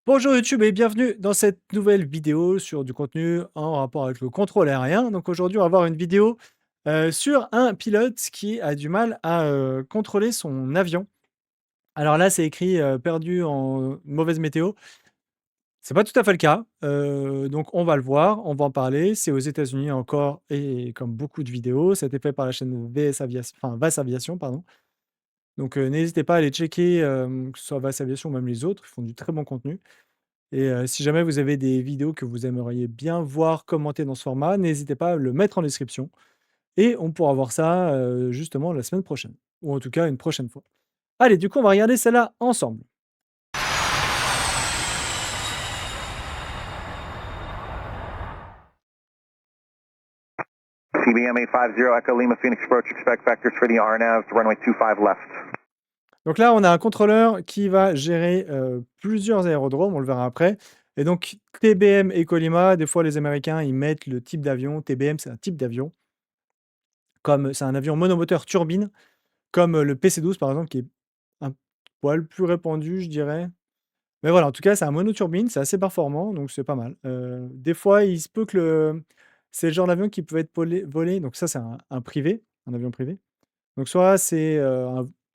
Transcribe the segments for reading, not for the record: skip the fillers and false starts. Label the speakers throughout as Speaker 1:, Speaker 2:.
Speaker 1: Bonjour YouTube et bienvenue dans cette nouvelle vidéo sur du contenu en rapport avec le contrôle aérien. Donc aujourd'hui, on va voir une vidéo sur un pilote qui a du mal à contrôler son avion. Alors là, c'est écrit perdu en mauvaise météo. C'est pas tout à fait le cas. Donc on va le voir, on va en parler. C'est aux États-Unis encore et comme beaucoup de vidéos, ça a été fait par la chaîne VS Aviation, enfin VAS Aviation, pardon. Donc n'hésitez pas à aller checker, que ce soit VAS Aviation ou même les autres, ils font du très bon contenu. Et si jamais vous avez des vidéos que vous aimeriez bien voir commentées dans ce format, n'hésitez pas à le mettre en description et on pourra voir ça, justement la semaine prochaine ou en tout cas une prochaine fois. Allez, du coup, on va regarder celle-là ensemble.
Speaker 2: CBM 850 Echo Lima Phoenix approach, expect vectors for the RNAV to runway 25 left.
Speaker 1: Donc là, on a un contrôleur qui va gérer, plusieurs aérodromes, on le verra après et donc TBM et Colima, des fois les Américains, ils mettent le type d'avion. TBM, c'est un type d'avion, comme c'est un avion monomoteur turbine, comme, le PC-12 par exemple, qui est un poil plus répandu, je dirais. Mais voilà, en tout cas, c'est un monoturbine, c'est assez performant, donc c'est pas mal. Des fois, il se peut que c'est le genre d'avion qui peut être volé, donc ça, c'est un privé, un avion privé. Donc soit c'est,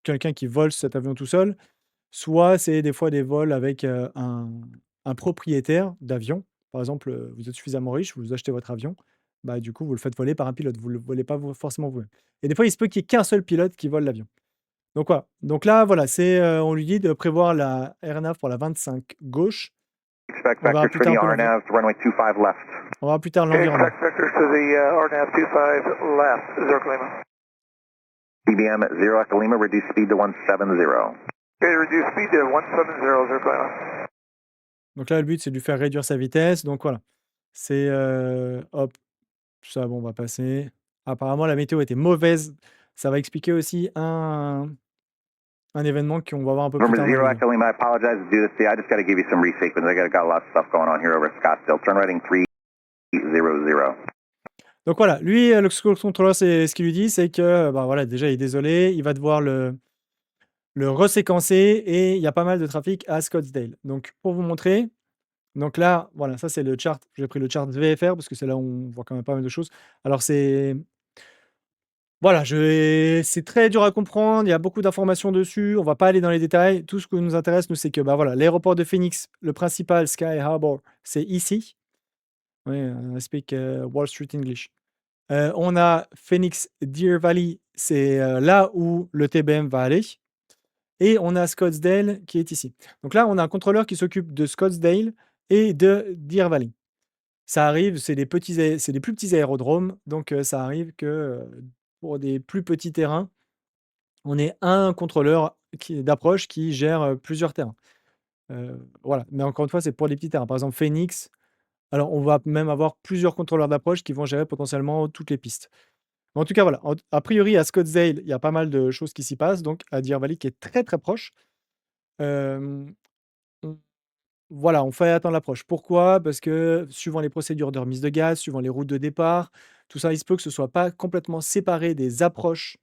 Speaker 1: quelqu'un qui vole cet avion tout seul, soit c'est des fois des vols avec, un propriétaire d'avion. Par exemple, vous êtes suffisamment riche, vous achetez votre avion, bah, du coup, vous le faites voler par un pilote, vous ne le volez pas vous forcément vous-même. Et des fois, il se peut qu'il y ait qu'un seul pilote qui vole l'avion. Donc voilà. Donc là, voilà, c'est, on lui dit de prévoir la airnav pour la 25 gauche.
Speaker 2: Expect
Speaker 1: On verra
Speaker 2: vectors
Speaker 1: plus
Speaker 2: for
Speaker 1: tard
Speaker 2: the
Speaker 1: un peu
Speaker 2: RNAV to runway 25 left.
Speaker 1: on verra plus tard
Speaker 3: Okay,
Speaker 1: l'environnement.
Speaker 3: expect vectors to the RNAV 25 left, 0 Lima.
Speaker 2: CBM 0 Echo Lima, reduce speed to 170.
Speaker 3: Okay, reduce speed to 170, 0 Lima.
Speaker 1: Donc là, le but, c'est de lui faire réduire sa vitesse. Donc voilà. C'est, hop, ça, bon, on va passer. Apparemment, la météo était mauvaise. Ça va expliquer aussi un événement qu'on va voir un peu plus
Speaker 2: Number
Speaker 1: tard dans la
Speaker 2: 0
Speaker 1: vidéo.
Speaker 2: Echo Lima, I apologize to do this to you. I just got to give you some resequence. I got a lot of stuff going on here over at Scottsdale. Turn right 300.
Speaker 1: Donc voilà, lui, le contrôleur, c'est ce qu'il lui dit, c'est que, bah, voilà, déjà, il est désolé, il va devoir le reséquencer et il y a pas mal de trafic à Scottsdale. Donc pour vous montrer, donc là, voilà, ça c'est le chart. J'ai pris le chart VFR parce que c'est là où on voit quand même pas mal de choses. Alors c'est voilà, c'est très dur à comprendre, il y a beaucoup d'informations dessus, on va pas aller dans les détails. Tout ce qui nous intéresse, nous, c'est que, bah, voilà, l'aéroport de Phoenix, le principal, Sky Harbor, c'est ici. Oui, I speak, Wall Street English. On a Phoenix Deer Valley, c'est, là où le TBM va aller et on a Scottsdale qui est ici. Donc là, on a un contrôleur qui s'occupe de Scottsdale et de Deer Valley. Ça arrive, c'est des plus petits aérodromes, donc ça arrive que, pour des plus petits terrains, on ait un contrôleur d'approche qui gère, plusieurs terrains. Voilà, mais encore une fois, c'est pour les petits terrains. Par exemple, Phoenix, alors on va même avoir plusieurs contrôleurs d'approche qui vont gérer potentiellement toutes les pistes. Mais en tout cas, voilà, a priori à Scottsdale, il y a pas mal de choses qui s'y passent, donc à Deer Valley qui est très, très proche. Hem, on Voilà, on fait attendre l'approche. Pourquoi? Parce que suivant les procédures de remise de gaz, suivant les routes de départ, tout ça, il se peut que ce soit pas complètement séparé des approches.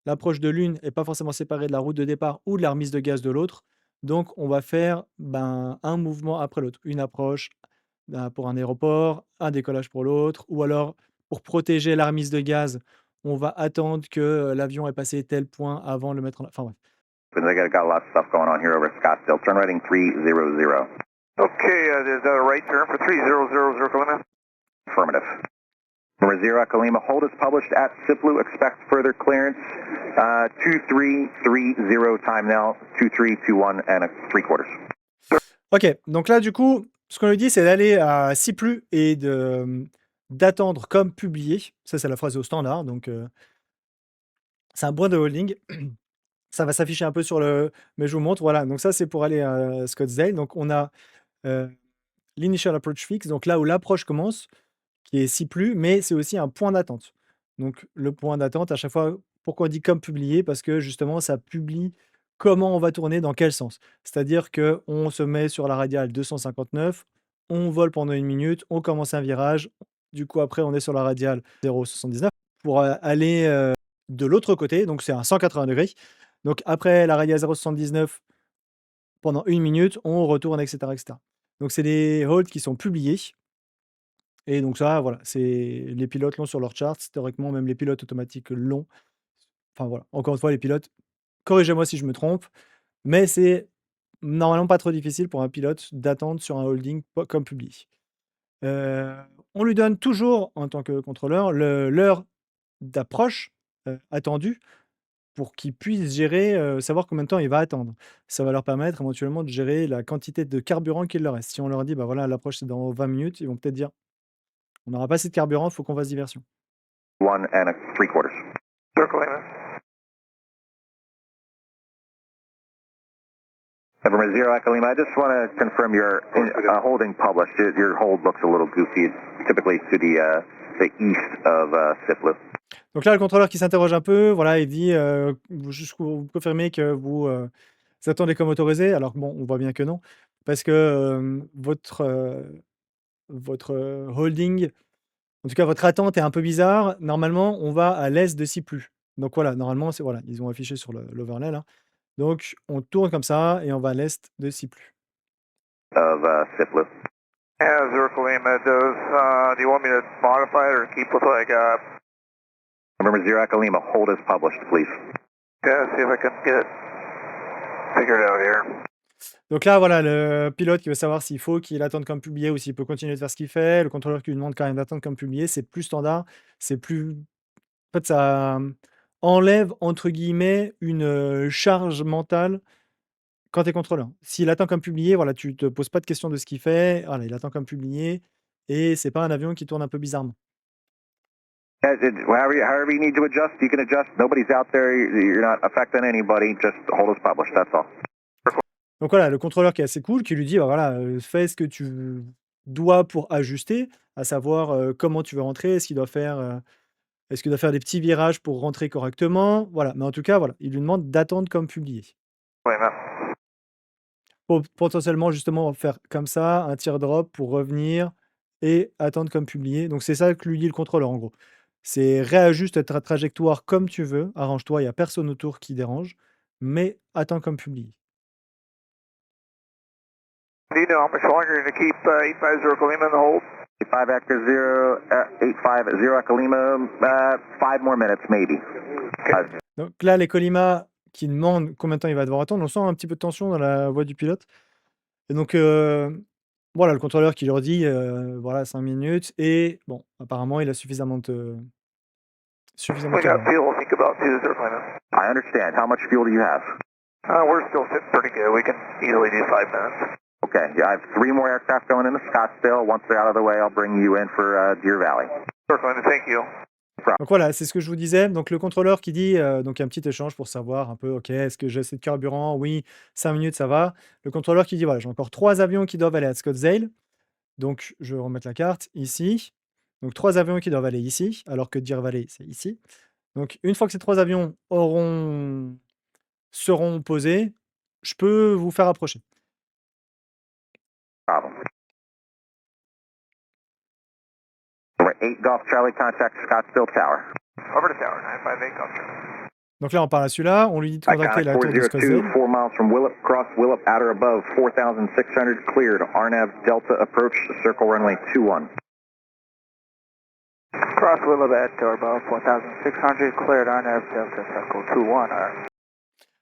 Speaker 1: L'approche de l'une est pas forcément séparée de la route de départ ou de la remise de gaz de l'autre. Donc on va faire, ben, un mouvement après l'autre. Une approche, pour un aéroport, un décollage pour l'autre ou alors pour protéger la remise de gaz, on va attendre que, l'avion ait passé tel point avant de le mettre en enfin bref.
Speaker 2: I got a lot of stuff going on here over at Scottsdale. Turn right 300.
Speaker 3: Okay, there's a right turn for 3000, 0 Lima.
Speaker 2: Affirmative. Number 0 Echo Lima, hold is published at SIPLU. Expect further clearance. 2330 time now. 2321 and 3/4.
Speaker 1: OK, donc là, du coup, ce qu'on lui dit, c'est d'aller à Ciplu et d'attendre comme publié. Ça, c'est la phrase au standard, donc c'est un point de holding. Ça va s'afficher un peu sur le mais je vous montre, voilà, donc ça, c'est pour aller à Scottsdale. Donc on a, heu, l'initial approach fix, donc là où l'approche commence, qui est Ciplu, mais c'est aussi un point d'attente. Donc le point d'attente, à chaque fois, pourquoi on dit comme publié? Parce que justement, ça publie comment on va tourner, dans quel sens. C'est-à-dire qu'on se met sur la radiale 259, on vole pendant 1 minute, on commence un virage, du coup après on est sur la radiale 0,79 pour, aller, de l'autre côté, donc c'est un 180°. Donc après la radiale 0,79 pendant 1 minute, on retourne et cetera et cetera. Donc c'est des holds qui sont publiés. Et donc ça, voilà, les pilotes l'ont sur leur charts. Théoriquement, même les pilotes automatiques l'ont. Enfin voilà, encore une fois, les pilotes, corrigez-moi si je me trompe, mais c'est normalement pas trop difficile pour un pilote d'attendre sur un holding comme publié. On lui donne toujours, en tant que contrôleur, l'heure d'approche attendue pour qu'il puisse gérer, savoir combien de temps il va attendre. Ça va leur permettre éventuellement de gérer la quantité de carburant qu'il leur reste. Si on leur dit, bah voilà, l'approche c'est dans 20 minutes, ils vont peut-être dire, on n'aura pas assez de carburant, il faut qu'on fasse diversion.
Speaker 2: 1 3/4.
Speaker 3: Circle Lima.
Speaker 2: November 0 Echo Lima, I just want to confirm your holding published. Your hold looks a little goofy. It's typically to the east of Siplu.
Speaker 1: Donc là, le contrôleur qui s'interroge un peu, voilà, il dit, juste vous confirmez que vous attendez comme autorisé, alors que bon, on voit bien que non, parce que votre holding, en tout cas votre attente est un peu bizarre. Normalement, on va à l'est de Siplu. Donc voilà, normalement, voilà, ils ont affiché sur l'overlay là. Donc on tourne comme ça et on va à l'est de Siplu.
Speaker 2: Of Siplu.
Speaker 3: Circle Lima, do you want me to modify it or keep with what I got?
Speaker 2: November 0 Echo Lima, hold as published, please.
Speaker 3: Yeah, see if I can get it figured out here.
Speaker 1: Donc là, voilà, le pilote qui veut savoir s'il faut qu'il attende comme publié ou s'il peut continuer de faire ce qu'il fait. Le contrôleur qui lui demande quand même d'attendre comme publié. C'est plus standard. C'est plus. En fait, ça enlève, entre guillemets, une charge mentale quand tu es contrôleur. S'il attend comme publié, voilà, tu te poses pas de questions de ce qu'il fait. Voilà, il attend comme publié. Et c'est pas un avion qui tourne un peu bizarrement.
Speaker 2: However you need to adjust, you can adjust. Nobody's out there. You're not affecting anybody. Just hold as published. That's all.
Speaker 1: Donc voilà, le contrôleur qui est assez cool, qui lui dit, bah voilà, fais ce que tu dois pour ajuster, à savoir comment tu veux rentrer, est-ce qu'il doit faire des petits virages pour rentrer correctement, voilà. Mais en tout cas, voilà, il lui demande d'attendre comme publié.
Speaker 3: Lima.
Speaker 1: Pour potentiellement justement faire comme ça, un teardrop pour revenir et attendre comme publié. Donc c'est ça que lui dit le contrôleur en gros. C'est réajuste ta trajectoire comme tu veux, arrange-toi, il n'y a personne autour qui dérange, mais attends comme publié.
Speaker 3: Do you know how much longer you're going to keep 85 Circle Lima in the hold?
Speaker 2: 85 Echo 0, 85 0 Echo Lima, 5 more minutes maybe.
Speaker 1: Donc là, les Colima qui demandent combien de temps il va devoir attendre, on sent un petit peu de tension dans la voix du pilote. Et donc, voilà, le contrôleur qui leur dit, voilà, 5 minutes. Et bon, apparemment, il a suffisamment de
Speaker 3: We got
Speaker 1: carburant.
Speaker 3: fuel, think about 2 Circle Lima.
Speaker 2: I understand. How much fuel do you have?
Speaker 3: We're still sitting pretty good. We can easily do 5 minutes.
Speaker 2: Okay, yeah, I have 3 more aircraft going into Scottsdale. Once they're out of the way, I'll bring you in for Deer Valley.
Speaker 3: Circle Lima, thank you.
Speaker 1: Donc voilà, c'est ce que je vous disais. Donc le contrôleur qui dit, donc il y a un petit échange pour savoir un peu, OK, est-ce que j'ai assez de carburant? Oui, 5 minutes, ça va. Le contrôleur qui dit, voilà, j'ai encore 3 avions qui doivent aller à Scottsdale. Donc je vais remettre la carte ici. Donc 3 avions qui doivent aller ici, alors que Deer Valley, c'est ici. Donc une fois que ces 3 avions seront posés, je peux vous faire approcher.
Speaker 2: Problem. Number 8 Golf Charlie, contact Scottsdale Tower.
Speaker 3: Over to tower, 958 Golf Charlie.
Speaker 1: Donc là, on parle à celui-là, on lui dit de contacter la tour de
Speaker 2: 402,
Speaker 1: Scottsdale.
Speaker 2: 4 miles from Willop, cross Willop, outer above 4,600, cleared. RNAV Delta approach, circle runway 21.
Speaker 3: Cross Willow at or above 4,600, cleared on Delta Circle 21.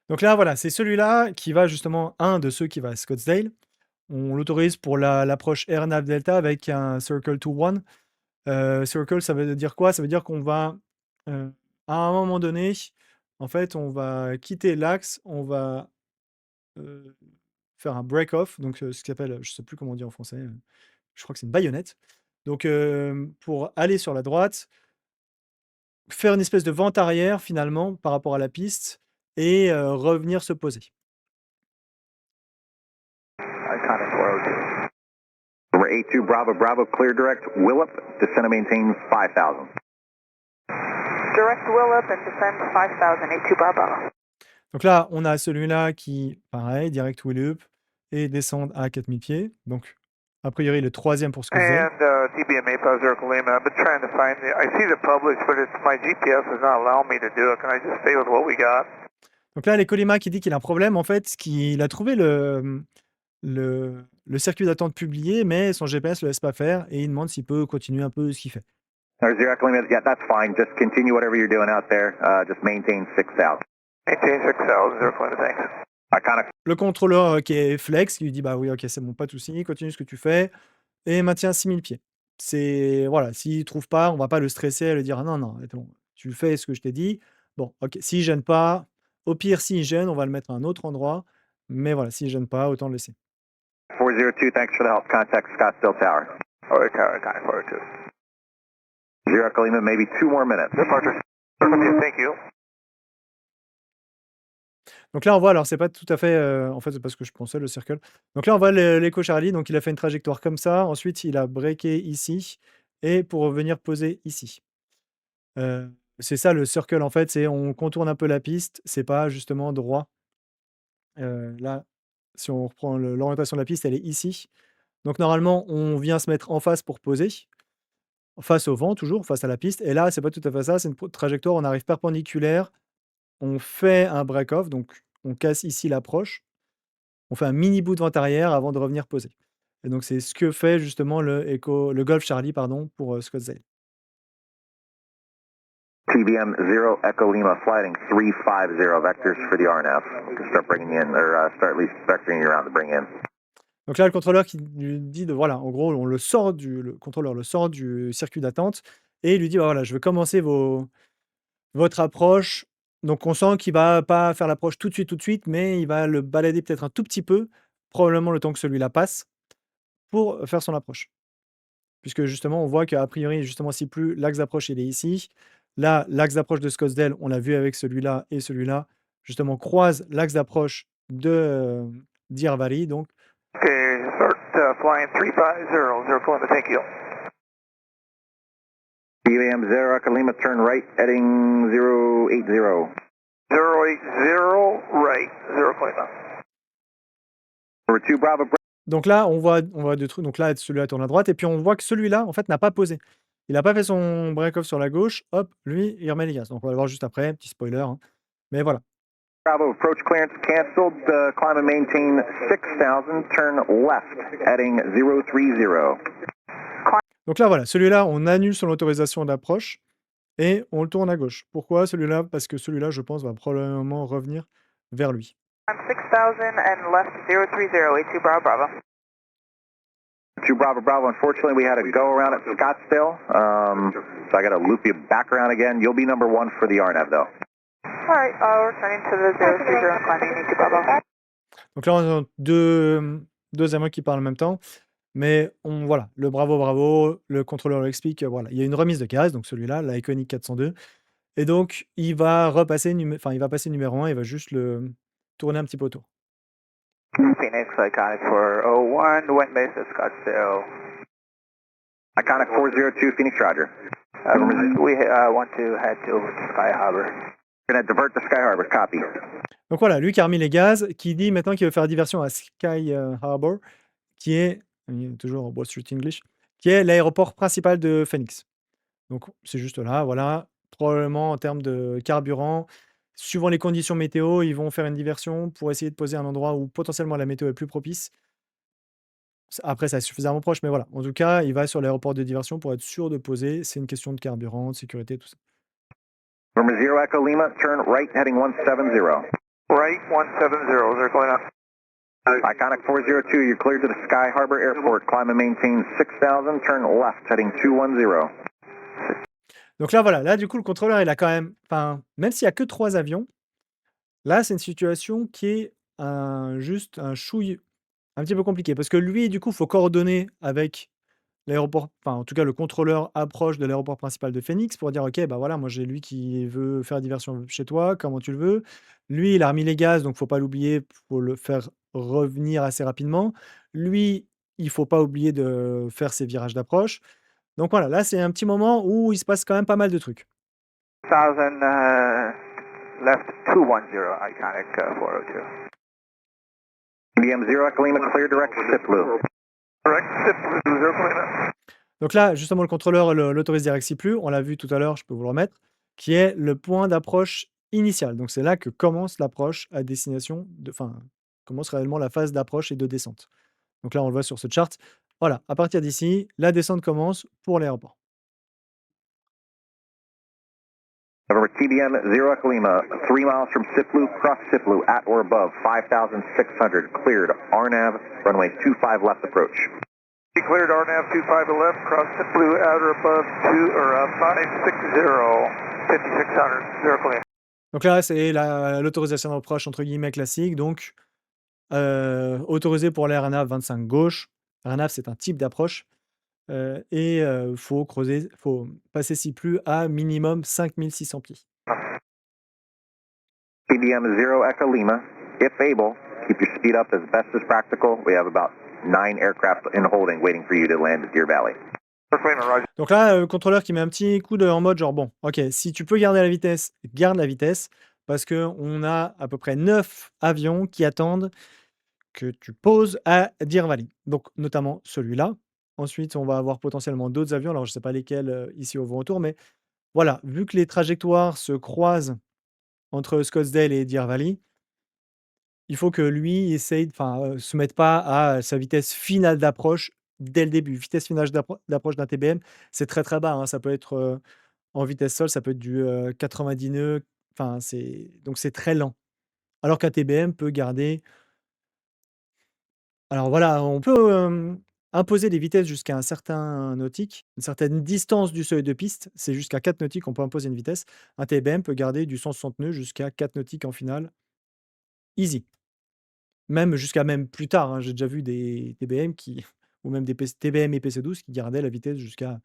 Speaker 1: Donc là, voilà, c'est celui-là qui va justement, un de ceux qui va à Scottsdale. On l'autorise pour l'approche AirNav Delta avec un Circle 21. Circle, ça veut dire quoi? Ça veut dire qu'on va, à un moment donné, en fait, on va quitter l'axe, on va faire un break-off, donc ce qui s'appelle, je ne sais plus comment on dit en français, je crois que c'est une baïonnette. Donc, pour aller sur la droite, faire une espèce de vente arrière finalement par rapport à la piste et revenir se poser.
Speaker 3: Iconic 402.
Speaker 2: Number 82 Bravo Bravo, clear direct Willop, descend and maintain 5,000.
Speaker 4: Direct Willop and descend 5,000, 82 Bravo.
Speaker 1: Donc là, on a celui-là qui, pareil, direct Willop et descendre à 4000 pieds. Donc, a priori, le troisième pour Scottsdale.
Speaker 3: And TBMA Circle Lima, I've been trying to find I see the published, but my GPS is not allowing me to do it. Can I just stay with what we got?
Speaker 1: Donc là, les Colima qui dit qu'il a un problème, en fait, qu'il a trouvé le circuit d'attente publié, mais son GPS le laisse pas faire et il demande s'il peut continuer un peu ce qu'il fait.
Speaker 2: Zero Echo Lima, yeah, that's fine. Just continue whatever you're doing out there. Just maintain 6,000.
Speaker 3: Maintain 6,000, Zero Lima, thanks.
Speaker 2: Iconic.
Speaker 1: Le contrôleur qui est flex, qui lui dit bah oui, ok, c'est bon, pas de souci, continue ce que tu fais et maintient 6000 pieds. C'est voilà, s'il trouve pas, on va pas le stresser et le dire ah non, non, attends, tu fais ce que je t'ai dit. Bon, ok, s'il gêne pas, au pire, s'il gêne, on va le mettre à un autre endroit, mais voilà, s'il gêne pas, autant le laisser.
Speaker 2: 402, thanks for the help. Contact Scottsdale Tower.
Speaker 3: Tower, iconic 402.
Speaker 2: Zero Echo Lima, maybe 2 more minutes.
Speaker 3: Departure. Thank you.
Speaker 1: Donc là, on voit, alors c'est pas tout à fait, en fait, c'est pas ce que je pensais, le circle. Donc là, on voit l'Echo Charlie, donc il a fait une trajectoire comme ça. Ensuite, il a breaké ici et pour revenir poser ici. C'est ça le circle, en fait, c'est on contourne un peu la piste, c'est pas justement droit. Là, si on reprend l'orientation de la piste, elle est ici. Donc normalement, on vient se mettre en face pour poser, face au vent toujours, face à la piste. Et là, c'est pas tout à fait ça, c'est une trajectoire, on arrive perpendiculaire, on fait un break-off, donc on casse ici l'approche, on fait un mini bout de vent arrière avant de revenir poser. Et donc c'est ce que fait justement le Golf Charlie pardon, pour Scottsdale.
Speaker 2: TBM 0 Echo Lima, flighting 350 vectors for the RNAV. We can start bringing you in, or start at least vectoring you around to bring in.
Speaker 1: Donc là, le contrôleur qui lui dit de voilà, en gros, le contrôleur le sort du circuit d'attente et il lui dit bah, voilà, je veux commencer votre approche. Donc on sent qu'il va pas faire l'approche tout de suite, mais il va le balader peut-être un tout petit peu, probablement le temps que celui-là passe, pour faire son approche. Puisque justement, on voit qu'a priori, justement, si plus l'axe d'approche il est ici. Là, l'axe d'approche de Scottsdale, on l'a vu avec celui-là et celui-là, justement, croise l'axe d'approche de Deer Valley. Donc,
Speaker 3: Okay, start flying 350, Zero Lima, thank you.
Speaker 2: TBM 0 Echo Lima, turn right, heading 080.
Speaker 3: 080, right, Zero Lima.
Speaker 2: Number 2 Bravo.
Speaker 1: donc là, on voit deux trucs. Donc là, celui-là tourne à droite. Et puis on voit que celui-là, en fait, n'a pas posé. Il n'a pas fait son break-off sur la gauche. Hop, lui, il remet les gaz. Donc on va le voir juste après. Petit spoiler. Hein. Mais voilà.
Speaker 2: Bravo, approach clearance canceled. Climb and maintain 6,000. Turn left, heading 030.
Speaker 1: Donc là, voilà. Celui-là, on annule son autorisation d'approche. Et on le tourne à gauche. Pourquoi celui-là? Parce que celui-là, je pense, va probablement revenir vers lui.
Speaker 4: 6,000 and left 030, 82 Bravo Bravo.
Speaker 2: 2 Bravo Bravo, unfortunately we had to go around at Scottsdale, so I got to loop you back around again. You'll be number 1 for the RNAV though.
Speaker 4: Alright, returning to the 030 and climbing 82 Bravo.
Speaker 1: Donc là, on a deux avions qui parlent en même temps. Mais voilà, le bravo, le contrôleur l'explique, voilà, il y a une remise de gaz, donc celui-là, la Iconic 402. Et donc, il va passer numéro 1, il va juste le tourner un petit peu autour.
Speaker 3: Phoenix, Iconic 401, wind base at Scottsdale.
Speaker 2: Iconic 402, Phoenix Roger.
Speaker 3: We want to head over to Sky Harbor.
Speaker 2: We're going to divert to Sky Harbor, copy.
Speaker 1: Donc voilà, lui qui a remis les gaz, qui dit maintenant qu'il veut faire diversion à Sky Harbor, qui est, toujours Wall Street English, qui est l'aéroport principal de Phoenix. Donc c'est juste là, voilà, probablement en termes de carburant, suivant les conditions météo, ils vont faire une diversion pour essayer de poser un endroit où potentiellement la météo est plus propice. Après, ça est suffisamment proche, mais voilà. En tout cas, il va sur l'aéroport de diversion pour être sûr de poser. C'est une question de carburant, de sécurité, tout ça.
Speaker 2: Number 0 Echo Lima, turn right, heading 170.
Speaker 3: Right, 170, Zero Lima.
Speaker 2: Iconic 402, you're cleared to the Sky Harbor Airport. Climb and maintain 6,000, turn left, heading 210.
Speaker 1: Donc là, voilà. Là, du coup, le contrôleur, il a quand même... Enfin, même s'il n'y a que 3 avions, là, c'est une situation qui est juste un chouille un petit peu compliquée. Parce que lui, du coup, il faut coordonner avec l'aéroport... Enfin, en tout cas, le contrôleur approche de l'aéroport principal de Phoenix pour dire, OK, bah voilà, moi, j'ai lui qui veut faire diversion chez toi, comment tu le veux. Lui, il a remis les gaz, donc il ne faut pas l'oublier, pour le faire revenir assez rapidement. Lui, il ne faut pas oublier de faire ses virages d'approche. Donc voilà, là, c'est un petit moment où il se passe quand même pas mal de trucs.
Speaker 3: 1000 left 210, Iconic 402.
Speaker 2: BM 0 Echo Lima, clear direct SIPLU.
Speaker 3: Direct SIPLU, Zero Lima.
Speaker 1: Donc là, justement, le contrôleur l'autorise direct SIPLU, on l'a vu tout à l'heure, je peux vous le remettre, qui est le point d'approche initial. Donc c'est là que commence l'approche à destination, enfin, commence réellement la phase d'approche et de descente. Donc là, on le voit sur ce chart. Voilà, à partir d'ici, la descente commence pour l'aéroport.
Speaker 2: November TBM 0 Echo Lima, 3 miles from Siplu, cross Siplu at or above 5,600, cleared, RNAV, runway 25 left approach.
Speaker 3: Cleared RNAV 25 to left, cross Siplu at or above 560, 0 Lima.
Speaker 1: Donc là, c'est l'autorisation d'approche entre guillemets classique. Donc, autorisé pour l'RNAV 25 gauche. RNAV, c'est un type d'approche. Et faut passer Siplu à minimum 5600 pieds.
Speaker 2: TBM 0 Echo Lima, if able, keep your speed up as best as practical. We have about 9 aircraft in holding waiting for you to land at Deer Valley.
Speaker 1: Donc là, le contrôleur qui met un petit coup en mode genre bon, ok, si tu peux garder la vitesse, garde la vitesse, parce qu'on a à peu près 9 avions qui attendent que tu poses à Deer Valley. Donc notamment celui-là. Ensuite, on va avoir potentiellement d'autres avions. Alors, je ne sais pas lesquels ici au vent autour, mais voilà, vu que les trajectoires se croisent entre Scottsdale et Deer Valley, il faut que lui essaye, se mette pas à sa vitesse finale d'approche dès le début. Vitesse finale d'approche d'un TBM, c'est très très bas. Hein. Ça peut être en vitesse sol, ça peut être du 90 nœuds. Donc c'est très lent. Alors qu'un TBM peut garder. Alors voilà, on peut imposer des vitesses jusqu'à un certain nautique, une certaine distance du seuil de piste. C'est jusqu'à 4 nautiques qu'on peut imposer une vitesse. Un TBM peut garder du 160 nœuds jusqu'à 4 nautiques en finale. Easy. Même jusqu'à plus tard, hein, j'ai déjà vu des TBM ou même des TBM et PC-12 qui gardaient la vitesse jusqu'à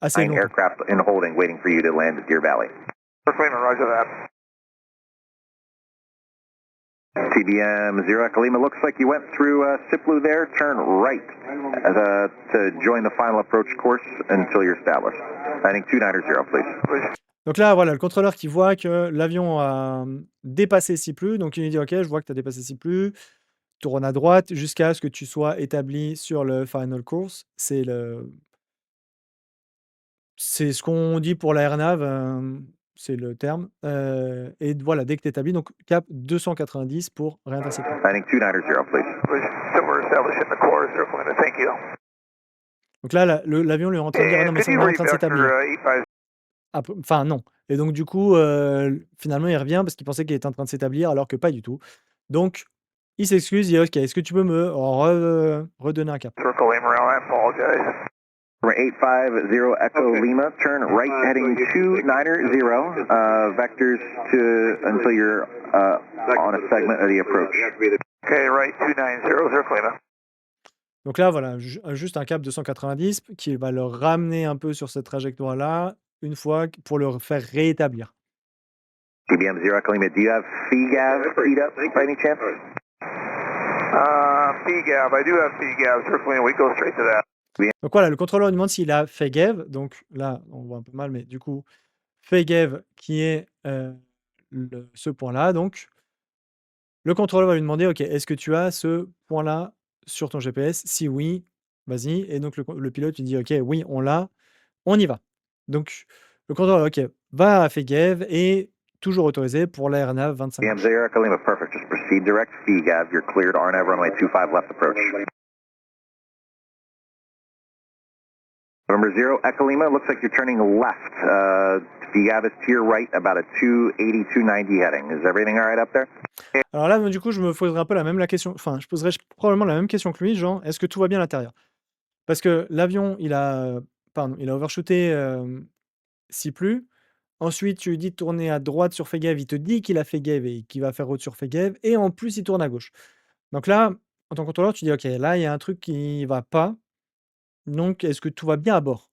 Speaker 1: assez
Speaker 2: 9
Speaker 1: longtemps.
Speaker 2: aircraft in holding waiting for you to land at Deer Valley.
Speaker 3: Roger that.
Speaker 2: TBM 0 Echo Lima, looks like you went through Siplu there, turn right to join the final approach course until you're established. Landing 290, please.
Speaker 1: Donc là, voilà, le contrôleur qui voit que l'avion a dépassé Siplu, donc il lui dit ok, je vois que tu as dépassé Siplu, tourne à droite jusqu'à ce que tu sois établi sur le final course. C'est ce qu'on dit pour la RNAV, c'est le terme. Et voilà, dès que tu es établi, donc cap 290 pour réintercepter.
Speaker 2: Landing 290, please.
Speaker 3: We're establishing the course, thank you.
Speaker 1: Donc là, l'avion lui est en train de dire ah non, mais c'est en train de s'établir. Enfin, non. Et donc, du coup, finalement, il revient parce qu'il pensait qu'il était en train de s'établir, alors que pas du tout. Donc, il s'excuse, il dit ok, est-ce que tu peux me redonner un cap?
Speaker 3: Circle Lima, I apologize.
Speaker 2: 850 Echo Lima, turn right heading 290, vectors until you're on a segment of the approach.
Speaker 3: Okay, right 290, Circle Lima.
Speaker 1: Donc là, voilà, juste un cap 290 qui va le ramener un peu sur cette trajectoire-là, une fois pour le faire réétablir.
Speaker 2: TBM 0 Echo Lima, do you have FEGAV speed up by any chance?
Speaker 3: FEGAV, I do have FEGAV, Circle Lima, we go straight to that.
Speaker 1: Donc voilà, le contrôleur demande s'il a FEGAV. Donc là, on voit un peu mal, mais du coup, FEGAV qui est ce point-là. Donc, le contrôleur va lui demander, ok, est-ce que tu as ce point-là sur ton GPS? Si oui, vas-y. Et donc, le pilote lui dit, ok, oui, on l'a, on y va. Donc, le contrôleur, ok, va à FEGAV et toujours autorisé pour l'AirNav 25.
Speaker 2: TBM 0 Echo Lima, perfect. Just proceed direct FEGAV. You're cleared RNAV runway 25 left approach. November 0 Echo Lima, looks like you're turning left. FEGAV is to your right, about a 280, 290 heading. Is everything all right up there?
Speaker 1: Alors là, du coup, je me poserai un peu je poserai probablement la même question que lui, genre, est-ce que tout va bien à l'intérieur? Parce que l'avion, il a overshooté Siplu. Ensuite, tu lui dis de tourner à droite sur FEGAV, il te dit qu'il a FEGAV et qu'il va faire route sur FEGAV, et en plus, il tourne à gauche. Donc là, en tant que contrôleur, tu dis, ok, là, il y a un truc qui va pas. Donc, est-ce que tout va bien à bord?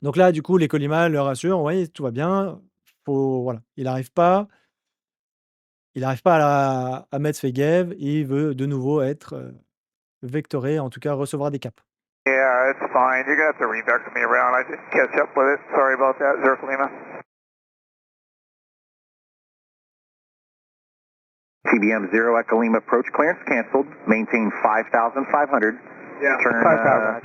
Speaker 1: Donc là, du coup, les Colima le rassurent, oui, tout va bien. Voilà, il n'arrive pas à mettre FEGAV, il veut de nouveau être vectoré, en tout cas recevoir des caps.
Speaker 3: Yeah, it's fine. You're going to have to revector me around. I didn't catch up with it. Sorry about that, Circle Lima.
Speaker 2: TBM 0 Echo Lima, approach clearance canceled. Maintain 5,500.
Speaker 3: Yeah,
Speaker 2: Turn,
Speaker 3: 5,000.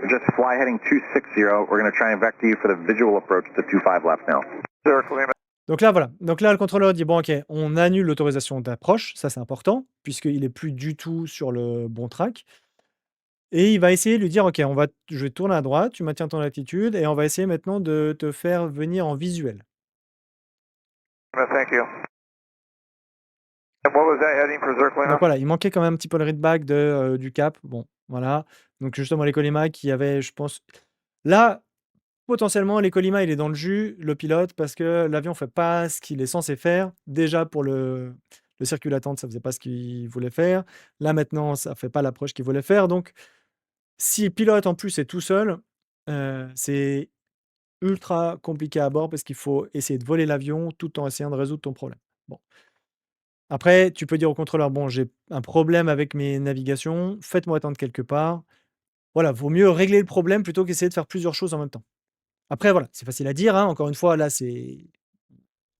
Speaker 2: just fly heading 260. We're going to try and vector you for the visual approach to 25 left now.
Speaker 3: Circle Lima.
Speaker 1: Donc là, voilà. Donc là, le contrôleur dit: «Bon, OK, on annule l'autorisation d'approche», ça, c'est important, puisqu'il est plus du tout sur le bon track et il va essayer de lui dire: «OK, je vais tourner à droite, tu maintiens ton attitude et on va essayer maintenant de te faire venir en visuel».
Speaker 3: Thank you. And what was that heading for Zirclima?
Speaker 1: Donc voilà, il manquait quand même un petit peu le readback du cap. Bon, voilà. Donc justement, les Colima qui avaient, je pense là, potentiellement, les Colima, il est dans le jus, le pilote, parce que l'avion fait pas ce qu'il est censé faire. Déjà pour le circuit d'attente, ça faisait pas ce qu'il voulait faire. Là, maintenant, ça fait pas l'approche qu'il voulait faire. Donc, si le pilote, en plus, est tout seul, c'est ultra compliqué à bord parce qu'il faut essayer de voler l'avion tout en essayant de résoudre ton problème. Bon. Après, tu peux dire au contrôleur: «Bon, j'ai un problème avec mes navigations, faites-moi attendre quelque part». Voilà, vaut mieux régler le problème plutôt qu'essayer de faire plusieurs choses en même temps. Après voilà, c'est facile à dire, hein, encore une fois, là,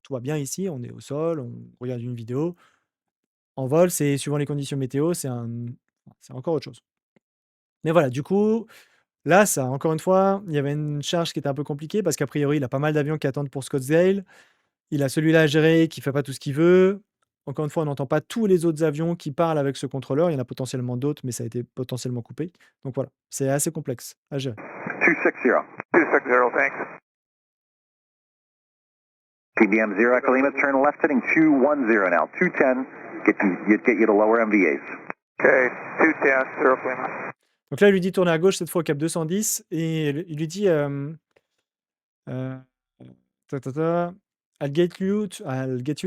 Speaker 1: tout va bien ici, on est au sol, on regarde une vidéo. En vol, c'est suivant les conditions météo, c'est encore autre chose. Mais voilà, du coup, là, ça encore une fois, il y avait une charge qui était un peu compliquée parce qu'a priori, il a pas mal d'avions qui attendent pour Scottsdale. Il a celui-là à gérer qui fait pas tout ce qu'il veut. Encore une fois, on n'entend pas tous les autres avions qui parlent avec ce contrôleur. Il y en a potentiellement d'autres, mais ça a été potentiellement coupé. Donc voilà, c'est assez complexe à gérer.
Speaker 2: 260.
Speaker 3: 260, thanks.
Speaker 2: TBM 0 Echo Lima, turn left heading 210 now. 210, get you to lower MVAs.
Speaker 3: Okay, 210, Zirclima.
Speaker 1: Donc là, il lui dit tourner à gauche cette fois au cap 210 et il lui dit ta, ta, ta, I'll get you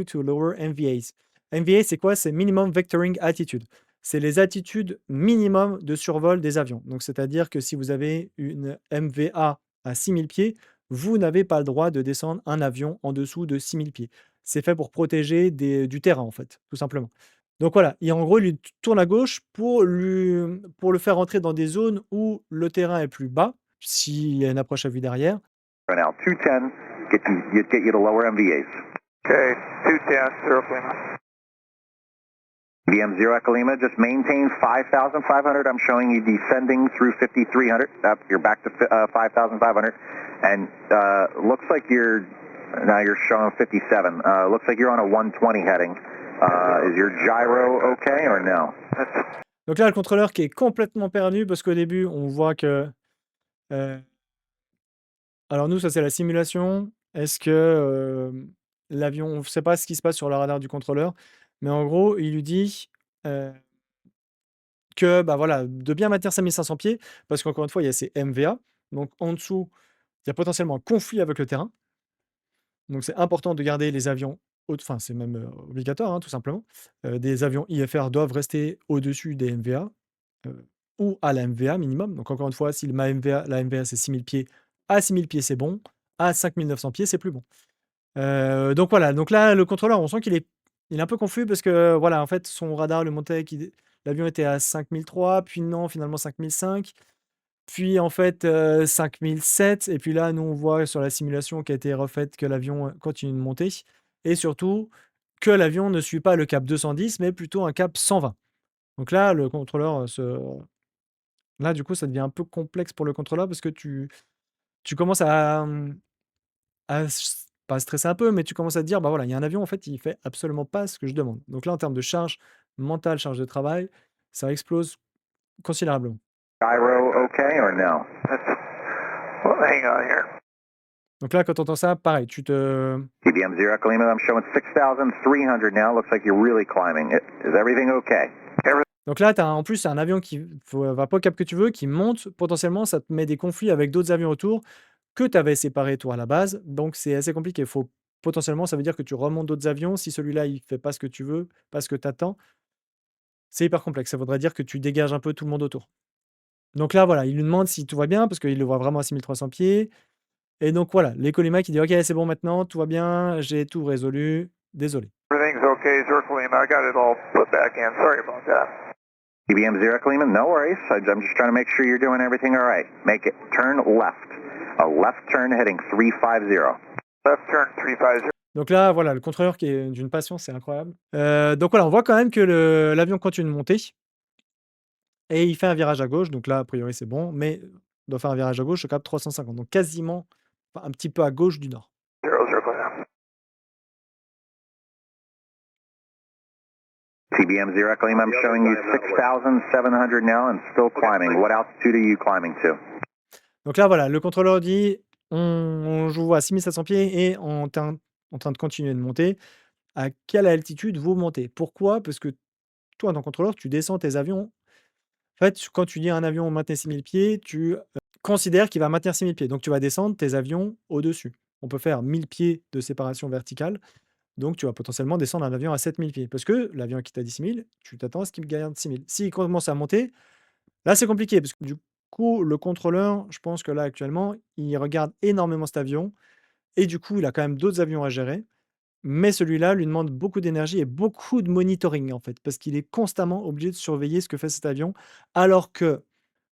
Speaker 1: to lower MVAs. MVA, c'est quoi? C'est Minimum Vectoring Altitude. C'est les altitudes minimum de survol des avions. Donc, c'est-à-dire que si vous avez une MVA à 6000 pieds, vous n'avez pas le droit de descendre un avion en dessous de 6000 pieds. C'est fait pour protéger du terrain, en fait, tout simplement. Donc voilà, et en gros, il lui tourne à gauche pour le faire entrer dans des zones où le terrain est plus bas, s'il y a une approche à vue derrière.
Speaker 2: Right now, 210, get you to lower MVAs.
Speaker 3: Okay, 210, Zirclima.
Speaker 2: TBM 0 Echo Lima, just maintain 5,500. I'm showing you descending through 5,300. You're back to 5,500. And looks like now you're showing 57. Looks like you're on a 120 heading. Is your gyro okay or no?
Speaker 1: Donc là, le contrôleur qui est complètement perdu parce qu'au début, on voit que... alors nous, ça c'est la simulation. Est-ce que l'avion... On ne sait pas ce qui se passe sur le radar du contrôleur, mais en gros, il lui dit que bah voilà, de bien maintenir 5500 pieds, parce qu'encore une fois, il y a ces MVA. Donc en dessous, il y a potentiellement un conflit avec le terrain. Donc c'est important de garder les avions enfin c'est même obligatoire, hein, tout simplement. Des avions IFR doivent rester au-dessus des MVA ou à la MVA minimum. Donc encore une fois, si la MVA c'est 6000 pieds, à 6000 pieds c'est bon, à 5900 pieds c'est plus bon. Donc voilà, donc là le contrôleur, on sent il est un peu confus parce que voilà, en fait son radar le montait, l'avion était à 5003, puis non, finalement 5005. Puis en fait, 5007 et puis là, nous, on voit sur la simulation qui a été refaite que l'avion, continue de monter et surtout que l'avion ne suit pas le cap 210 mais plutôt un cap 120. Donc là, le contrôleur, là, du coup, ça devient un peu complexe pour le contrôleur parce que tu commences pas stresser un peu, mais tu commences à te dire: «Bah, voilà, il y a un avion, en fait, il fait absolument pas ce que je demande». Donc là, en termes de charge mentale, charge de travail, ça explose considérablement.
Speaker 2: Gyro okay or no?
Speaker 3: Well, hang on here.
Speaker 1: Donc là, quand tu entends ça, pareil, tu te...
Speaker 2: TBM 0 Echo Lima, I'm showing 6,300 now. Looks like you're really climbing. Is everything okay?
Speaker 1: Donc là, en plus, c'est un avion qui va pas au cap que tu veux, qui monte. Potentiellement, ça te met des conflits avec d'autres avions autour que tu avais séparés, toi, à la base. Donc, c'est assez compliqué. Potentiellement, ça veut dire que tu remontes d'autres avions. Si celui-là, il fait pas ce que tu veux, pas ce que tu attends, c'est hyper complexe. Ça voudrait dire que tu dégages un peu tout le monde autour. Donc là, voilà, il lui demande si tout va bien, parce qu'il le voit vraiment à 6300 pieds. Et donc, voilà, l'écolima qui dit: OK, c'est bon maintenant, tout va bien, j'ai tout résolu. Désolé.
Speaker 3: Everything's okay, Zirclima. I got it all put back in. Sorry about that.
Speaker 2: TBM 0 Echo Lima, no worries. I'm just trying to make sure you're doing everything all right. Make it turn left. A left turn heading 350.
Speaker 3: Left turn 350.
Speaker 1: Donc là, voilà, le contrôleur qui est d'une patience, c'est incroyable. Donc voilà, on voit quand même que l'avion continue de monter et il fait un virage à gauche. Donc là, a priori, c'est bon, mais il doit faire un virage à gauche au cap 350. Donc quasiment un petit peu à gauche du nord.
Speaker 3: 0 Zirclima.
Speaker 2: TBM Zero Echo Lima, I'm showing you 6,700 now and still climbing. What altitude are you climbing to?
Speaker 1: Donc là, voilà, le contrôleur dit, je vous vois à 6700 pieds et en train de continuer de monter. À quelle altitude vous montez? Pourquoi? Parce que toi, en tant que contrôleur, tu descends tes avions. En fait, quand tu dis à un avion maintenez 6000 pieds, tu considères qu'il va maintenir 6000 pieds. Donc, tu vas descendre tes avions au-dessus. On peut faire 1000 pieds de séparation verticale. Donc, tu vas potentiellement descendre un avion à 7000 pieds. Parce que l'avion qui t'a dit 6000, tu t'attends à ce qu'il garde 6000. S'il commence à monter, là, c'est compliqué. Parce que du coup, le contrôleur, je pense que là, actuellement, il regarde énormément cet avion. Et du coup, il a quand même d'autres avions à gérer. Mais celui-là lui demande beaucoup d'énergie et beaucoup de monitoring, en fait, parce qu'il est constamment obligé de surveiller ce que fait cet avion. Alors que,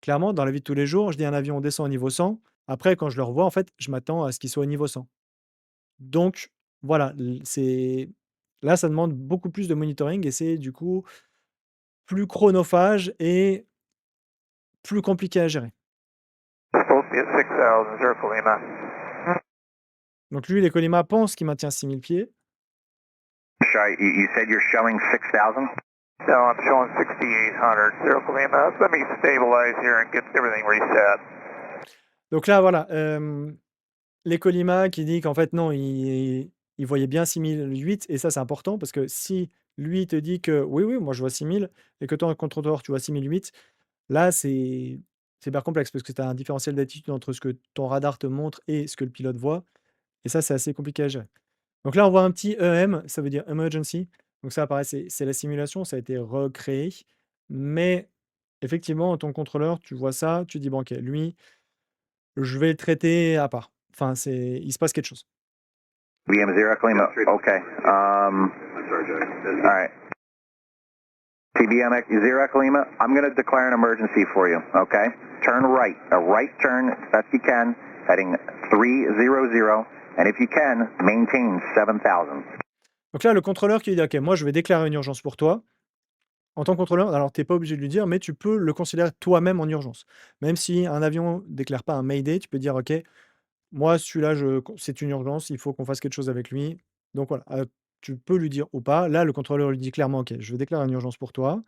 Speaker 1: clairement, dans la vie de tous les jours, je dis à un avion, on descend au niveau 100. Après, quand je le revois, en fait, je m'attends à ce qu'il soit au niveau 100. Donc, voilà, là, ça demande beaucoup plus de monitoring et c'est du coup plus chronophage et plus compliqué à gérer.
Speaker 3: Supposed to be at 6,000, Zero Lima.
Speaker 1: Donc, lui, l'écolima pense qu'il maintient 6000 pieds.
Speaker 2: You said you're showing 6,000?
Speaker 3: No, I'm showing 6,800, Zero Lima. Let me stabilize here and get everything reset.
Speaker 1: Donc là, voilà, l'écolima qui dit qu'en fait, non, il voyait bien 6008 et ça, c'est important parce que si lui te dit que oui, oui, moi je vois 6000 et que toi, en contrôleur, tu vois 6008, là, c'est hyper complexe parce que tu as un différentiel d'attitude entre ce que ton radar te montre et ce que le pilote voit. Et ça, c'est assez compliqué à gérer. Donc là, on voit un petit EM, ça veut dire emergency. Donc ça, pareil, c'est la simulation, ça a été recréé. Mais effectivement, en tant que contrôleur, tu vois ça, tu dis, bon, ok, lui, je vais le traiter à part. Enfin, il se passe quelque chose.
Speaker 2: TBM Zero Echo Lima, okay. All right. TBM Zero Echo Lima, I'm going to declare an emergency for you, okay? Turn right, a right turn as best you can, heading 300, and if you can, maintain 7,000.
Speaker 1: Donc là, le contrôleur qui dit, ok, moi, je vais déclarer une urgence pour toi. En tant que contrôleur, alors tu n'es pas obligé de lui dire, mais tu peux le considérer toi-même en urgence. Même si un avion ne déclare pas un Mayday, tu peux dire, ok, moi, celui-là, c'est une urgence, il faut qu'on fasse quelque chose avec lui. Donc voilà, tu peux lui dire ou pas. Là, le contrôleur lui dit clairement, ok, je vais déclarer une urgence pour toi.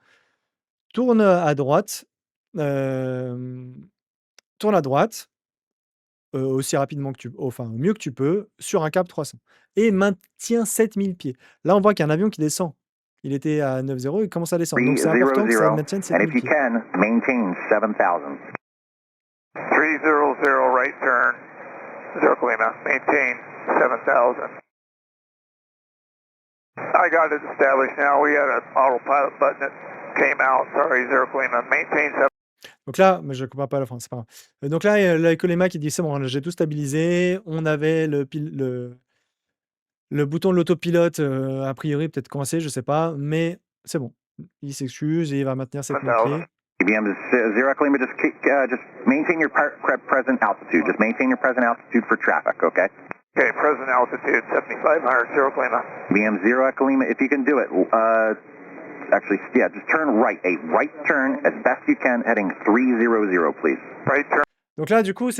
Speaker 1: Tourne à droite. Tourne à droite, aussi rapidement que enfin, au mieux que tu peux, sur un cap 300 et maintiens 7000 pieds. Là, on voit qu'il y a un avion qui descend. Il était à 9,0, il commence à descendre. Donc, c'est important que ça maintienne 7000 pieds.
Speaker 2: 300, maintain 7,000.
Speaker 3: 300, right turn, Zero Lima, maintain 7,000. I got it established now. We had an autopilot button that came out. Sorry, Zero Lima, maintain 7,000.
Speaker 1: Donc là, mais je ne comprends pas la fin, c'est pas grave. Donc là, l'écolema qui dit c'est bon, j'ai tout stabilisé. On avait le bouton de l'autopilote, a priori, peut-être coincé, je sais pas, mais c'est bon. Il s'excuse et il va maintenir 7000 pieds.
Speaker 2: TBM Zero Echo Lima, just maintain your present altitude. Just maintain your present altitude for traffic, okay?
Speaker 3: Okay, present altitude 7,500, Zero Lima.
Speaker 2: TBM Zero Echo Lima, if you can do it, actually, yeah, just turn right, a right turn as best you can, heading 300, please.
Speaker 3: Right turn.
Speaker 1: Donc là, du coup,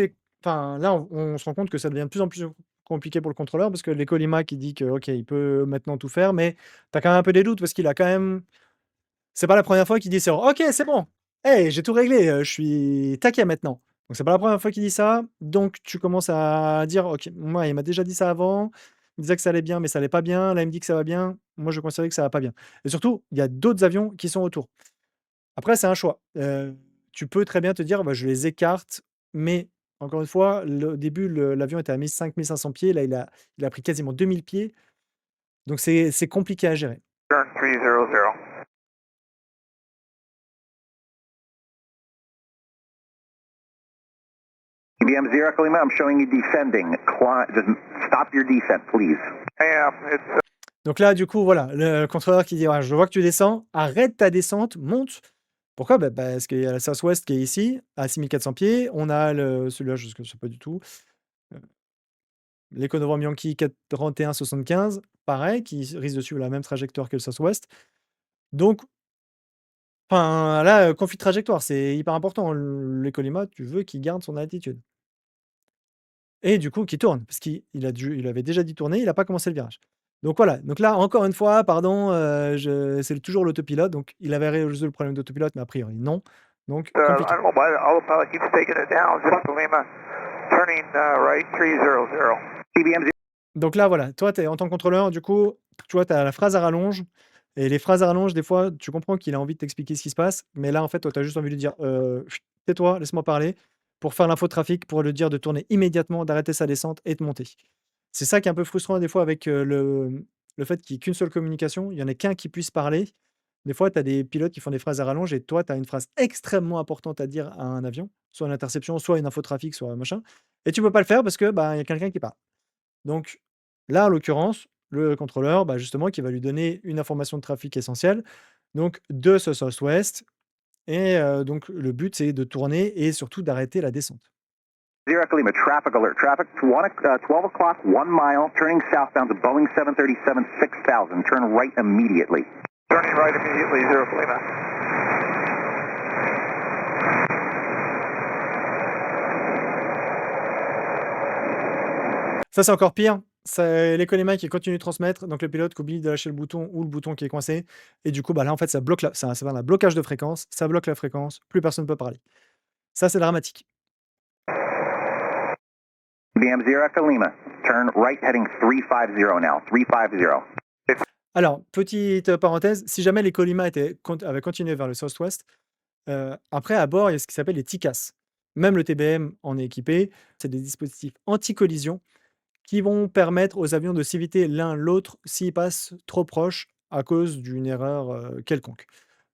Speaker 1: là, on se rend compte que ça devient de plus en plus compliqué pour le contrôleur parce que l'écolima qui dit que, ok, il peut maintenant tout faire, mais tu as quand même un peu des doutes parce qu'il a quand même. C'est pas la première fois qu'il dit ça. Ok, c'est bon. Hey, j'ai tout réglé. Je suis taquet maintenant. Donc, c'est pas la première fois qu'il dit ça. Donc, tu commences à dire, ok, moi, il m'a déjà dit ça avant. Il disait que ça allait bien, mais ça allait pas bien. Là, il me dit que ça va bien. Moi, je considère que ça va pas bien. Et surtout, il y a d'autres avions qui sont autour. Après, c'est un choix. Tu peux très bien te dire, bah, je les écarte, mais encore une fois, au début, l'avion était à 5500 pieds. Là, il a pris quasiment 2000 pieds. Donc, c'est compliqué à gérer.
Speaker 3: Turn 300.
Speaker 2: TBM Zero Echo Lima, I'm showing you descending. Just stop your descent, please.
Speaker 3: Yeah, it's
Speaker 1: Donc là, du coup, voilà, le contrôleur qui dit, ouais, je vois que tu descends, arrête ta descente, monte. Pourquoi? Bah, parce qu'il y a la Southwest qui est ici, à 6400 pieds. On a celui-là, je ne sais pas du tout. L'Econovom Yankee 4175, pareil, qui risque de suivre la même trajectoire que le Southwest. Donc, enfin, là, conflit de trajectoire, c'est hyper important. L'Ecolima, tu veux qu'il garde son altitude. Et du coup, qu'il tourne, parce qu'il avait déjà dit tourner, il n'a pas commencé le virage. Donc voilà, donc là, encore une fois, pardon, c'est toujours l'autopilote, donc il avait résolu le problème d'autopilote, mais a priori non, donc
Speaker 3: I
Speaker 1: compliqué.
Speaker 3: don't know why the autopilot keeps taking it down. Zero Lima, turning right 300.
Speaker 2: CBM
Speaker 1: Donc là, voilà, toi, tu es en tant que contrôleur, du coup, tu vois, tu as la phrase à rallonge et les phrases à rallonge, des fois, tu comprends qu'il a envie de t'expliquer ce qui se passe, mais là, en fait, toi, tu as juste envie de lui dire: chut, tais-toi, laisse-moi parler», pour faire l'infotrafic, pour lui dire de tourner immédiatement, d'arrêter sa descente et de monter. C'est ça qui est un peu frustrant, des fois, avec, le fait qu'il y ait qu'une seule communication, il y en a qu'un qui puisse parler. Des fois, tu as des pilotes qui font des phrases à rallonge et toi, tu as une phrase extrêmement importante à dire à un avion, soit une interception, soit une infotrafic, soit machin et tu peux pas le faire parce que, bah, il y a quelqu'un qui parle. Donc là, en l'occurrence, le contrôleur, bah, justement, qui va lui donner une information de trafic essentielle, donc de ce south-west et donc le but, c'est de tourner et surtout d'arrêter la descente.
Speaker 2: Zero Lima, traffic alert. Traffic 12 o'clock, 1 mile, turning southbound to Boeing 737 6000. Turn right immediately.
Speaker 3: Turning right immediately, Zero Lima.
Speaker 1: Ça, c'est encore pire. C'est l'économie qui continue de transmettre, donc le pilote qui oublie de lâcher le bouton ou le bouton qui est coincé et du coup, bah, là, en fait, ça bloque ça va un blocage de fréquence, ça bloque la fréquence, plus personne ne peut parler. Ça, c'est dramatique.
Speaker 2: CBM Zero Lima, turn right heading 350 now. 350.
Speaker 1: Alors, petite parenthèse, si jamais les Colima avaient continué vers le southwest, après à bord, il y a ce qui s'appelle les TICAS. Même le TBM en est équipé. C'est des dispositifs anti-collision qui vont permettre aux avions de s'éviter l'un l'autre s'ils passent trop proches à cause d'une erreur, quelconque.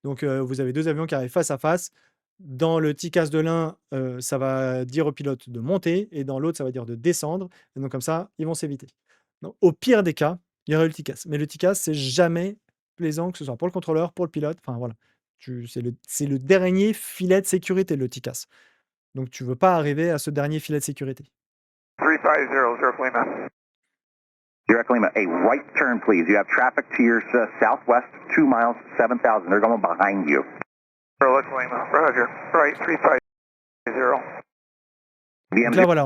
Speaker 1: Donc, vous avez 2 avions qui arrivent face à face. Dans le TICAS de l'un, ça va dire au pilote de monter et dans l'autre, ça va dire de descendre et donc comme ça, ils vont s'éviter. Donc au pire des cas, il y aurait eu le TICAS. Mais le TICAS, c'est jamais plaisant, que ce soit pour le contrôleur, pour le pilote, enfin voilà. C'est le dernier filet de sécurité, le TICAS. Donc tu veux pas arriver à ce dernier filet de sécurité.
Speaker 3: 350, Zero Lima.
Speaker 2: Zero Lima, a right turn, please. You have traffic to your southwest, 2 miles, 7000. They're going behind you.
Speaker 3: Zero Lima, Roger. Right 350.
Speaker 1: Donc là, voilà,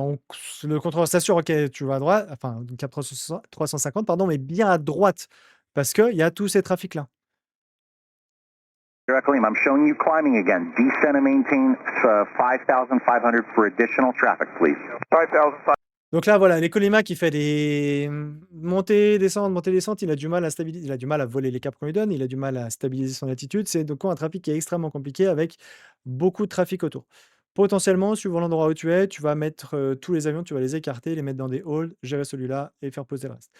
Speaker 1: le contrôleur s'assure, OK, tu vas à droite, enfin, cap 350, pardon, mais bien à droite, parce qu'il y a tous ces trafics-là.
Speaker 2: Zero Lima, I'm showing you climbing again. Descend and maintain 5500 for additional traffic, please.
Speaker 3: 5005.
Speaker 1: Donc là, voilà, l'écolima qui fait des montées, descentes, il a du mal à stabiliser, il a du mal à voler les caps qu'on lui donne, il a du mal à stabiliser son altitude. C'est donc un trafic qui est extrêmement compliqué avec beaucoup de trafic autour. Potentiellement, suivant l'endroit où tu es, tu vas mettre tous les avions, tu vas les écarter, les mettre dans des halls, gérer celui-là et faire poser le reste.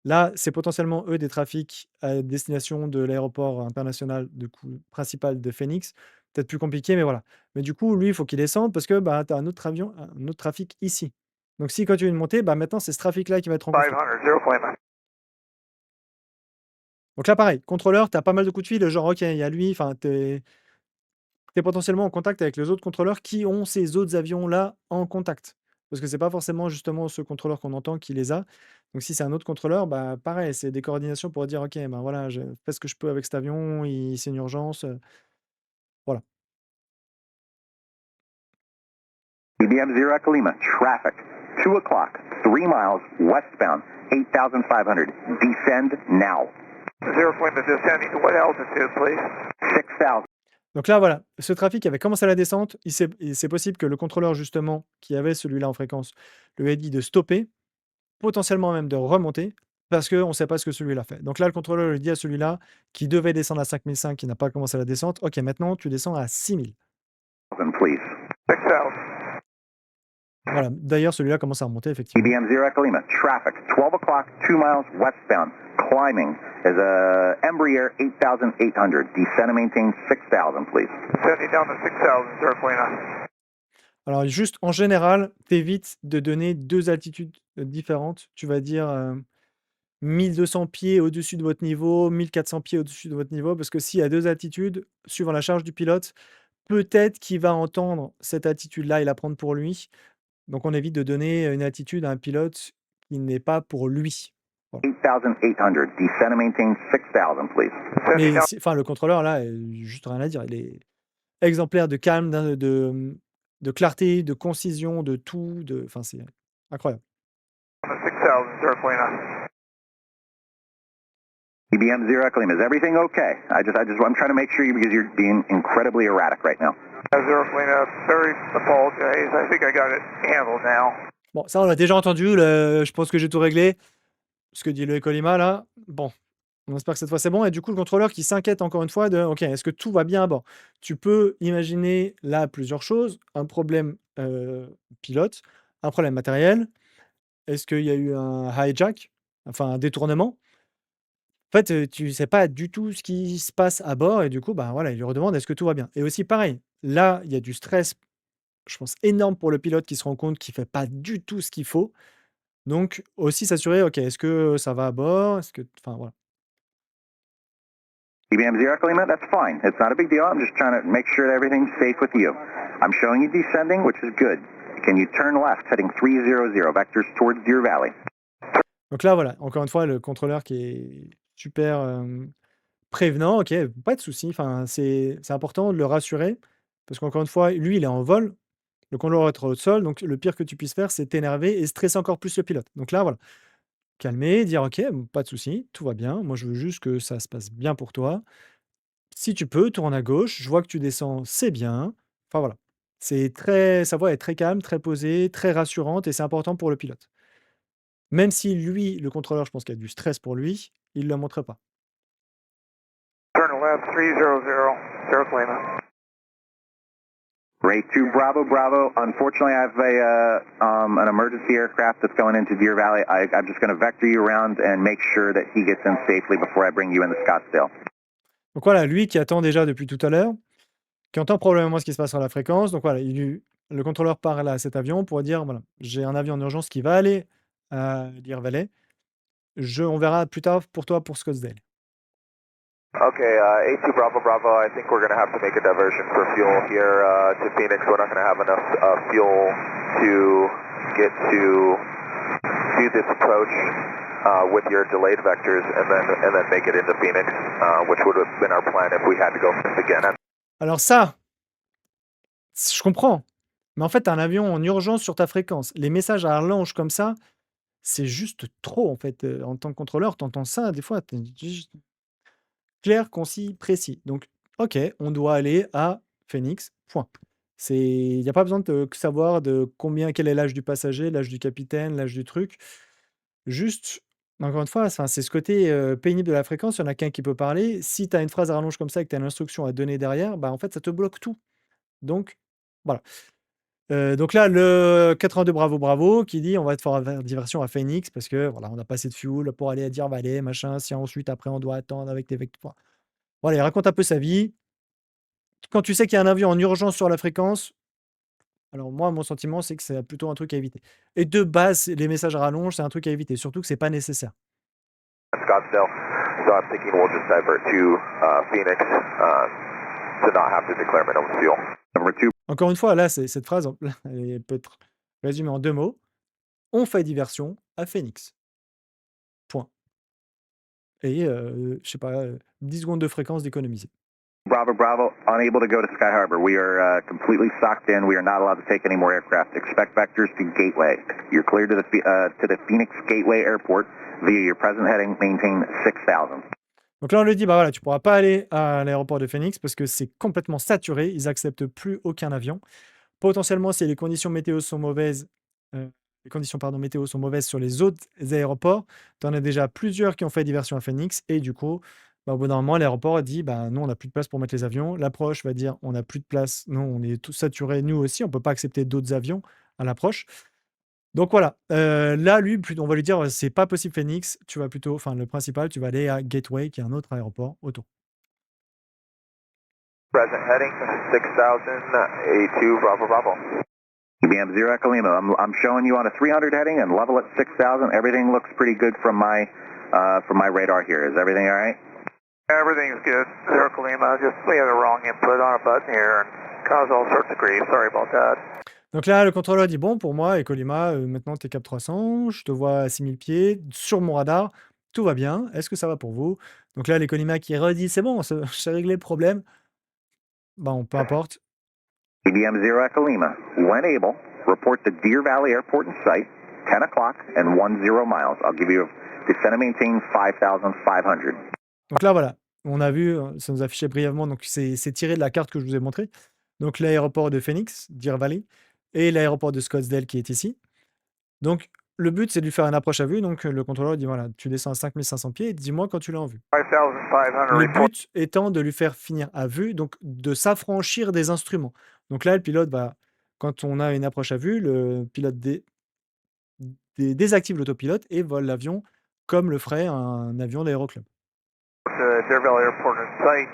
Speaker 1: Là, c'est potentiellement, eux, des trafics à destination de l'aéroport international principal de Phoenix. Peut-être plus compliqué, mais voilà. Mais du coup, lui, il faut qu'il descende parce que bah, tu as un autre avion, un autre trafic ici. Donc, si quand tu veux une montée, bah, maintenant, c'est ce trafic-là qui va être en conflit.
Speaker 3: 500, Zero Lima.
Speaker 1: Donc là, pareil, contrôleur, tu as pas mal de coups de fil, genre, OK, il y a lui, enfin, tu es potentiellement en contact avec les autres contrôleurs qui ont ces autres avions-là en contact. Parce que c'est pas forcément justement ce contrôleur qu'on entend qui les a. Donc si c'est un autre contrôleur, bah pareil, c'est des coordinations pour dire: «OK, ben voilà, je fais ce que je peux avec cet avion, c'est une urgence», voilà.
Speaker 2: CBM Zero Lima, traffic 2 o'clock, 3 miles, westbound, 8500. Descend now.
Speaker 3: Zero Lima descending to what altitude, please?
Speaker 2: 6000.
Speaker 1: Donc là, voilà, ce trafic avait commencé la descente, c'est possible que le contrôleur justement qui avait celui-là en fréquence lui ait dit de stopper, potentiellement même de remonter, parce qu'on ne sait pas ce que celui-là fait. Donc là, le contrôleur lui dit à celui-là qui devait descendre à 5005, qui n'a pas commencé la descente: «OK, maintenant tu descends à 6000».
Speaker 2: Please.
Speaker 3: 6000.
Speaker 1: Voilà, d'ailleurs, celui-là commence à remonter effectivement.
Speaker 2: CBM Zero Lima, traffic 12 o'clock, 2 miles, westbound, climbing is a Embraer 8800. Descend and maintain 6000, please.
Speaker 3: Descending down to 6000, Zero Lima.
Speaker 1: Alors juste, en général, t'évites de donner 2 altitudes, différentes. Tu vas dire, 1200 pieds au-dessus de votre niveau, 1400 pieds au-dessus de votre niveau, parce que s'il y a 2 altitudes, suivant la charge du pilote, peut-être qu'il va entendre cette altitude-là et la prendre pour lui. Donc on évite de donner une altitude à un pilote qui n'est pas pour lui. Voilà.
Speaker 2: 8800. Descend and maintain 6000, please.
Speaker 1: Mais enfin, le contrôleur là, juste rien à dire. Il est exemplaire de calme, de clarté, de concision, de tout, enfin c'est incroyable.
Speaker 3: 6000, Zero Lima.
Speaker 2: EBM 0 Echo Lima, is everything okay? I'm trying to make sure because you're being incredibly erratic right now.
Speaker 3: 0 Lima, very apologize. I think I got it handled now.
Speaker 1: Bon, ça, on l'a déjà entendu. Je pense que j'ai tout réglé. Ce que dit le Echo Lima, là. Bon, on espère que cette fois, c'est bon. Et du coup, le contrôleur qui s'inquiète encore une fois de « Ok, est-ce que tout va bien à bord ?» Tu peux imaginer là plusieurs choses. Un problème pilote, un problème matériel. Est-ce qu'il y a eu un hijack? Enfin, un détournement? En fait, tu sais pas du tout ce qui se passe à bord et du coup, bah, voilà, il lui redemande: «Est-ce que tout va bien?» Et aussi pareil, là, il y a du stress, je pense énorme pour le pilote qui se rend compte qu'il fait pas du tout ce qu'il faut. Donc aussi s'assurer: «OK, est-ce que ça va à bord? Est-ce que» enfin voilà.
Speaker 2: EBM 0 Echo Lima, that's fine. It's not a big deal. I'm just trying to make sure that everything's safe with you. I'm showing you descending, which is good. Can you turn left, heading 300, vectors towards Deer Valley?
Speaker 1: Donc là, voilà, encore une fois, le contrôleur qui est super, prévenant: «OK, pas de souci». Enfin, c'est important de le rassurer parce qu'encore une fois, lui, il est en vol, le contrôleur va être au sol, donc le pire que tu puisses faire, c'est t'énerver et stresser encore plus le pilote. Donc là, voilà. Calmer, dire: «OK, pas de souci, tout va bien. Moi, je veux juste que ça se passe bien pour toi. Si tu peux, tourne à gauche. Je vois que tu descends, c'est bien». Enfin, voilà. C'est très sa voix est très calme, très posée, très rassurante et c'est important pour le pilote. Même si lui, le contrôleur, je pense qu'il y a du stress pour lui, il ne le montre pas.
Speaker 3: Turn left, 300, 0 Lima.
Speaker 2: Ray 2 Bravo Bravo. Unfortunately, I have an emergency aircraft that's going into Deer Valley. I'm just going to vector you around and make sure that he gets in safely before I bring you into Scottsdale.
Speaker 1: Donc voilà, lui qui attend déjà depuis tout à l'heure, qui entend probablement ce qui se passe sur la fréquence. Donc voilà, le contrôleur parle à cet avion pour dire: «Voilà, j'ai un avion en urgence qui va aller à Deer Valley. On verra plus tard pour toi pour Scottsdale».
Speaker 5: Okay, A2 Bravo Bravo, I think we're going to have to make a diversion for fuel here to Phoenix. We're not going to have enough fuel to get to do this approach with your delayed vectors and then make it into Phoenix, which would have been our plan if we had to go again.
Speaker 1: Alors ça, je comprends, mais en fait, tu as un avion en urgence sur ta fréquence. Les messages à rallonge comme ça, c'est juste trop en fait, en tant que contrôleur, tu entends ça des fois, tu es juste clair, concis, précis. Donc OK, on doit aller à Phoenix, point. Il y a pas besoin de savoir de quel est l'âge du passager, l'âge du capitaine, l'âge du truc. Juste, encore une fois, enfin, c'est ce côté, pénible de la fréquence, il y en a qu'un qui peut parler. Si tu as une phrase à rallonge comme ça et que tu as une instruction à donner derrière, bah, en fait, ça te bloque tout. Donc voilà. Donc là, le 82 Bravo Bravo qui dit: «On va te faire diversion à Phoenix parce que voilà, on a pas assez de fuel pour aller à Deer Valley, machin. Si ensuite après on doit attendre avec des vecteurs». Voilà, il raconte un peu sa vie. Quand tu sais qu'il y a un avion en urgence sur la fréquence, alors moi, mon sentiment, c'est que c'est plutôt un truc à éviter. Et de base, les messages à rallonge, c'est un truc à éviter, surtout que c'est pas nécessaire.
Speaker 5: Scottsdale, so I'm thinking we'll just divert to Phoenix to not have to declare minimum fuel.
Speaker 2: Number 2.
Speaker 1: Encore une fois, là, cette phrase, elle peut être résumée en 2 mots. On fait diversion à Phoenix. Point. Et je sais pas, 10 secondes de fréquence d'économiser.
Speaker 2: Bravo Bravo, unable to go to Sky Harbor. We are completely socked in. We are not allowed to take any more aircraft. Expect vectors to Gateway. You're clear to the Phoenix Gateway Airport via your present heading. Maintain 6000.
Speaker 1: Donc là, on lui dit: «Bah, voilà, tu pourras pas aller à l'aéroport de Phoenix parce que c'est complètement saturé, ils acceptent plus aucun avion. Potentiellement, si les conditions météo sont mauvaises, les conditions, pardon, météo sont mauvaises sur les autres aéroports, tu en as déjà plusieurs qui ont fait diversion à Phoenix et du coup, bah, au bout d'un moment, l'aéroport dit: «Bah, nous, on n'a plus de place pour mettre les avions». L'approche va dire: «On n'a plus de place, nous, on est tous saturés, nous aussi, on peut pas accepter d'autres avions à l'approche». Donc voilà, là, lui, on va lui dire: «C'est pas possible Phoenix, tu vas plutôt enfin le principal, tu vas aller à Gateway qui est un autre aéroport autour».
Speaker 5: Present heading 6000, A2 Bravo Bravo.
Speaker 2: EBM 0 Echo Lima, I'm showing you on a 300 heading and level at 6000. Everything looks pretty good from my radar here. Is everything all right?
Speaker 3: Everything's good, 0 Lima. Just we had a wrong input on a button here and caused all sorts of grief. Sorry about that.
Speaker 1: Donc là, le contrôleur dit: «Bon, pour moi, Ecolima, maintenant tu es cap 300, je te vois à 6000 pieds, sur mon radar, tout va bien. Est-ce que ça va pour vous?» Donc là, l'Ecolima qui redit: «C'est bon, j'ai réglé le problème». Bon, peu importe.
Speaker 2: EBM 0 Echo Lima, when able, report the Deer Valley Airport in sight, 10 o'clock and 10 miles. I'll give you a descend and maintain 5,500.
Speaker 1: Donc là, voilà, on a vu, ça nous affichait brièvement, donc c'est tiré de la carte que je vous ai montrée. Donc l'aéroport de Phoenix, Deer Valley, et l'aéroport de Scottsdale qui est ici. Donc le but, c'est de lui faire une approche à vue. Donc le contrôleur dit voilà, tu descends à 5500 pieds et dis-moi quand tu l'as en vue.
Speaker 3: 5500
Speaker 1: Le
Speaker 3: report.
Speaker 1: but étant de lui faire finir à vue, donc de s'affranchir des instruments. Donc là, le pilote va, quand on a une approche à vue, le pilote désactive l'autopilote et vole l'avion comme le ferait un avion d'aéroclub.
Speaker 3: Deer Valley Airport in sight,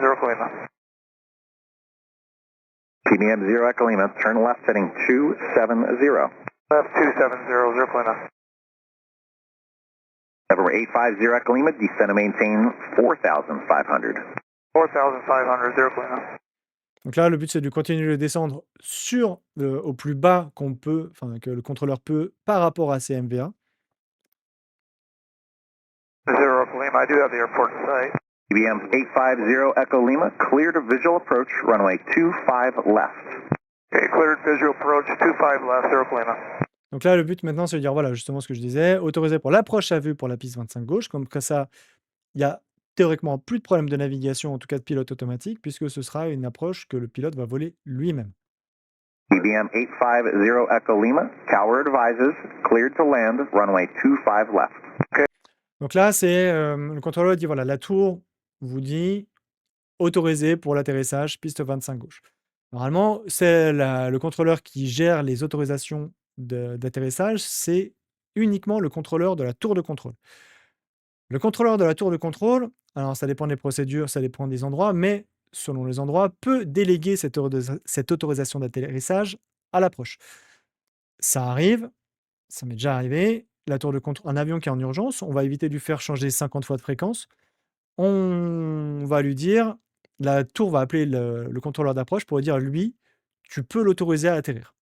Speaker 3: 0 Lima.
Speaker 2: TBM 0 Echo Lima, turn left heading 270.
Speaker 3: Left 270, 0 Lima.
Speaker 2: November 850 Echo Lima, descend and maintain 4,500.
Speaker 3: 4500, 0 Lima.
Speaker 1: Donc là, le but, c'est de continuer de descendre sur au plus bas qu'on peut, enfin que le contrôleur peut par rapport à ces MVA.
Speaker 3: 0 Lima, I do have the airport in sight.
Speaker 2: TBM 850 Echo Lima, clear to visual approach, runway 25 left.
Speaker 3: Okay, cleared visual approach, 25 left, 0 Lima.
Speaker 1: Donc là, le but maintenant, c'est de dire, voilà, justement ce que je disais, autorisé pour l'approche à vue pour la piste 25 gauche, comme ça, il y a théoriquement plus de problème de navigation, en tout cas de pilote automatique, puisque ce sera une approche que le pilote va voler lui-même.
Speaker 2: TBM 850 Echo Lima, tower advises, cleared to land, runway 25 left.
Speaker 1: Donc là, c'est le contrôleur dit, voilà, la tour vous dit autorisé pour l'atterrissage, piste 25 gauche. Normalement, c'est le contrôleur qui gère les autorisations d'atterrissage, c'est uniquement le contrôleur de la tour de contrôle. Le contrôleur de la tour de contrôle, alors ça dépend des procédures, ça dépend des endroits, mais selon les endroits, peut déléguer cette autorisation d'atterrissage à l'approche. Ça arrive, ça m'est déjà arrivé, la tour de contrôle, un avion qui est en urgence, on va éviter de lui faire changer 50 fois de fréquence. On va lui dire, la tour va appeler le contrôleur d'approche pour lui dire, lui, tu peux l'autoriser à atterrir.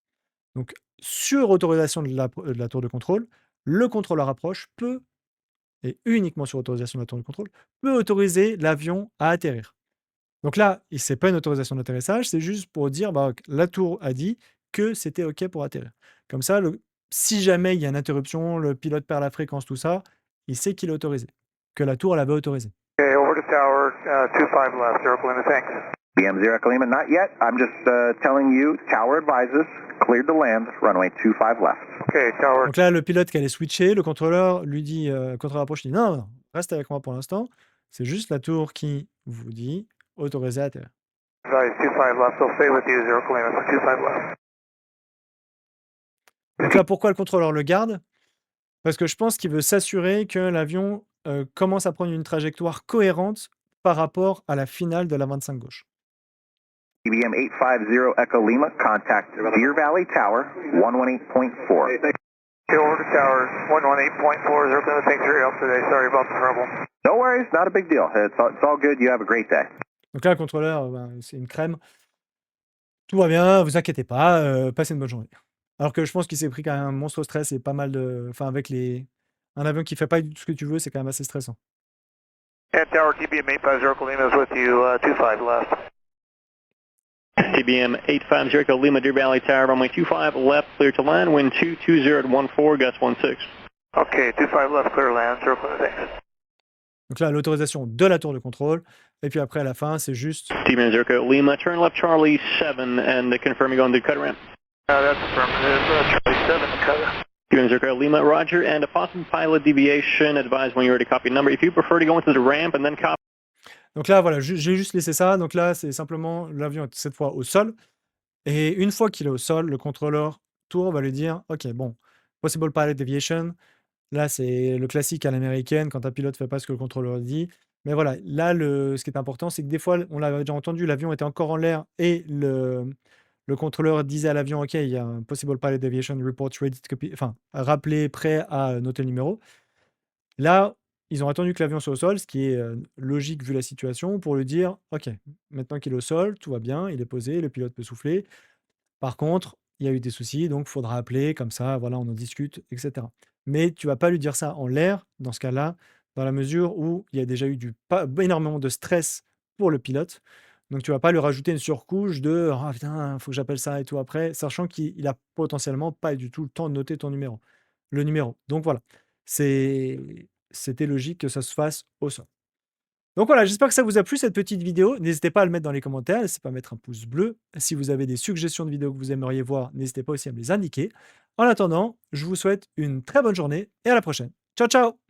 Speaker 1: Donc, sur autorisation de la tour de contrôle, le contrôleur approche peut, et uniquement sur autorisation de la tour de contrôle, peut autoriser l'avion à atterrir. Donc là, ce n'est pas une autorisation d'atterrissage, c'est juste pour dire, bah, la tour a dit que c'était OK pour atterrir. Comme ça, si jamais il y a une interruption, le pilote perd la fréquence, tout ça, il sait qu'il est autorisé, que la tour l'avait autorisé.
Speaker 3: Okay, over to tower, 25 left, 0 Lima, thanks.
Speaker 2: TBM 0 Echo Lima, not yet. I'm just telling you, tower advises, cleared to land, runway 25 left.
Speaker 3: Okay, tower.
Speaker 1: Donc là, le pilote qui allait switcher, le contrôleur lui dit, le contrôleur approche, il dit non, non, reste avec moi pour l'instant. C'est juste la tour qui vous dit autorisé à atterrir.
Speaker 3: Advise 25 left, so stay with you, 0 Lima, 25 left.
Speaker 1: Donc là, pourquoi le contrôleur le garde? Parce que je pense qu'il veut s'assurer que l'avion commence à prendre une trajectoire cohérente par rapport à la finale de la 25 gauche.
Speaker 2: TBM 850 Echo Lima, contact Deer Valley Tower, 118.4.
Speaker 3: Okay, over to tower, 118.4, 0 Lima, thanks for your help today. Sorry about the trouble.
Speaker 2: No worries, not a big deal. It's all good. You have a great day.
Speaker 1: Donc là, le contrôleur, c'est une crème. Tout va bien, vous inquiétez pas, passez une bonne journée. Alors que je pense qu'il s'est pris quand même un monstre stress et pas mal de... Enfin, avec un avion qui fait pas du tout ce que tu veux, c'est quand même assez stressant.
Speaker 3: And tower, TBM 850 Lima is with you, 25 left.
Speaker 6: TBM 850 Echo Lima, Deer Valley Tower, runway 25 left, clear to land, wind 220 at 14, gust 16.
Speaker 3: Okay, 25 left, clear land, 0 Lima, thanks.
Speaker 1: Donc là, l'autorisation de la tour de contrôle. Et puis après, à la fin, c'est juste...
Speaker 6: TBM 0 Echo Lima, turn left Charlie 7 and confirm you're going to cut ramp.
Speaker 3: That's affirmative, Charlie 7, cut.
Speaker 6: TBM 0 Echo Lima, roger, and a possible pilot deviation, advise when you're ready to copy number. If you prefer to go into the ramp and then copy...
Speaker 1: Donc là, voilà, j'ai juste laissé ça. Donc là, c'est simplement l'avion est cette fois au sol. Et une fois qu'il est au sol, le contrôleur tour va lui dire, OK, bon, possible pilot deviation. Là, c'est le classique à l'américaine, quand un pilote ne fait pas ce que le contrôleur dit. Mais voilà, là, ce qui est important, c'est que des fois, on l'avait déjà entendu, l'avion était encore en l'air et le contrôleur disait à l'avion, OK, il y a un possible pilot deviation report ready to copy, enfin, rappelé, prêt à noter le numéro. Là, ils ont attendu que l'avion soit au sol, ce qui est logique vu la situation, pour lui dire, OK, maintenant qu'il est au sol, tout va bien, il est posé, le pilote peut souffler. Par contre, il y a eu des soucis, donc il faudra appeler, comme ça, voilà, on en discute, etc. Mais tu vas pas lui dire ça en l'air, dans ce cas-là, dans la mesure où il y a déjà eu pas énormément de stress pour le pilote. Donc tu vas pas lui rajouter une surcouche de «Ah putain, faut que j'appelle ça et tout après», sachant qu'il a potentiellement pas du tout le temps de noter le numéro. Donc voilà, c'était logique que ça se fasse au sol. Donc voilà, j'espère que ça vous a plu cette petite vidéo. N'hésitez pas à le mettre dans les commentaires, n'hésitez pas à mettre un pouce bleu. Si vous avez des suggestions de vidéos que vous aimeriez voir, n'hésitez pas aussi à me les indiquer. En attendant, je vous souhaite une très bonne journée et à la prochaine. Ciao, ciao!